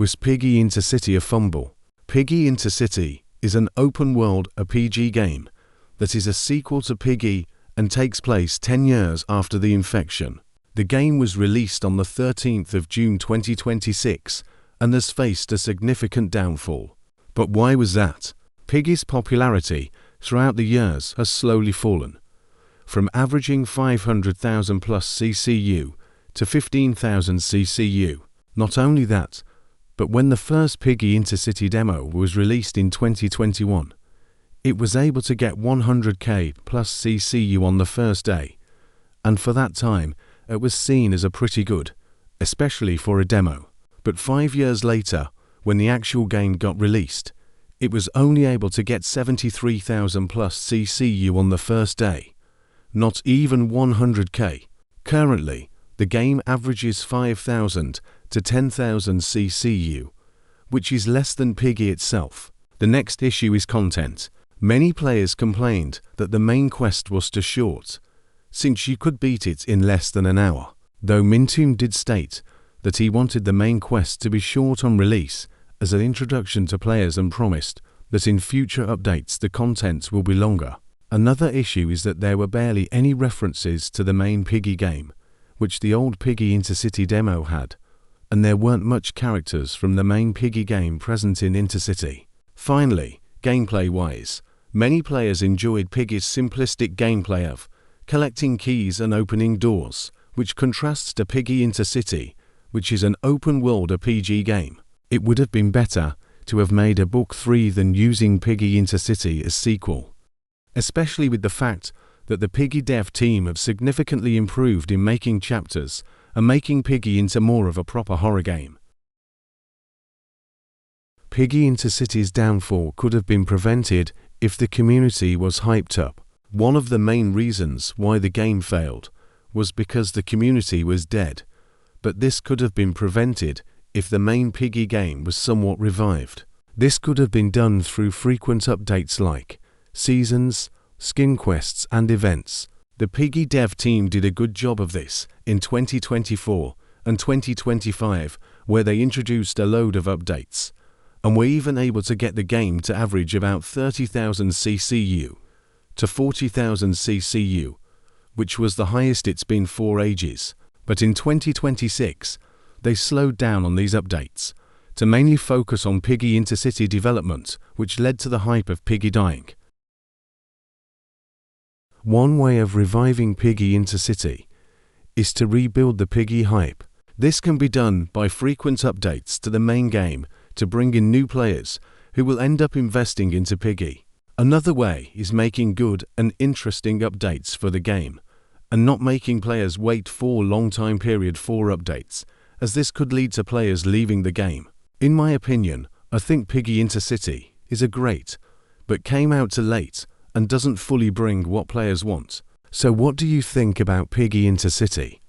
Was Piggy Intercity a fumble? Piggy Intercity is an open-world RPG game that is a sequel to Piggy and takes place 10 years after the infection. The game was released on the 13th of June 2026 and has faced a significant downfall. But why was that? Piggy's popularity throughout the years has slowly fallen, from averaging 500,000 plus CCU to 15,000 CCU. Not only that, but when the first Piggy Intercity demo was released in 2021, it was able to get 100k plus CCU on the first day, and for that time it was seen as a pretty good, especially for a demo. But 5 years later, when the actual game got released, it was only able to get 73,000 plus CCU on the first day, not even 100k. Currently, the game averages 5,000 to 10,000 CCU, which is less than Piggy itself. The next issue is content. Many players complained that the main quest was too short, since you could beat it in less than an hour. Though Mintoon did state that he wanted the main quest to be short on release as an introduction to players and promised that in future updates the content will be longer. Another issue is that there were barely any references to the main Piggy game, which the old Piggy Intercity demo had, and there weren't much characters from the main Piggy game present in Intercity. Finally, gameplay-wise, many players enjoyed Piggy's simplistic gameplay of collecting keys and opening doors, which contrasts to Piggy Intercity, which is an open-world RPG game. It would have been better to have made a Book 3 than using Piggy Intercity as sequel, especially with the fact that the Piggy dev team have significantly improved in making chapters and making Piggy into more of a proper horror game. Piggy Intercity's downfall could have been prevented if the community was hyped up. One of the main reasons why the game failed was because the community was dead, but this could have been prevented if the main Piggy game was somewhat revived. This could have been done through frequent updates like seasons, skin quests and events. The Piggy dev team did a good job of this in 2024 and 2025, where they introduced a load of updates, and were even able to get the game to average about 30,000 CCU to 40,000 CCU, which was the highest it's been for ages. But in 2026, they slowed down on these updates to mainly focus on Piggy Intercity development, which led to the hype of Piggy dying. One way of reviving Piggy Intercity is to rebuild the Piggy hype. This can be done by frequent updates to the main game to bring in new players who will end up investing into Piggy. Another way is making good and interesting updates for the game, and not making players wait for a long time period for updates, as this could lead to players leaving the game. In my opinion, I think Piggy Intercity is a great, but came out too late and doesn't fully bring what players want. So what do you think about Piggy Intercity?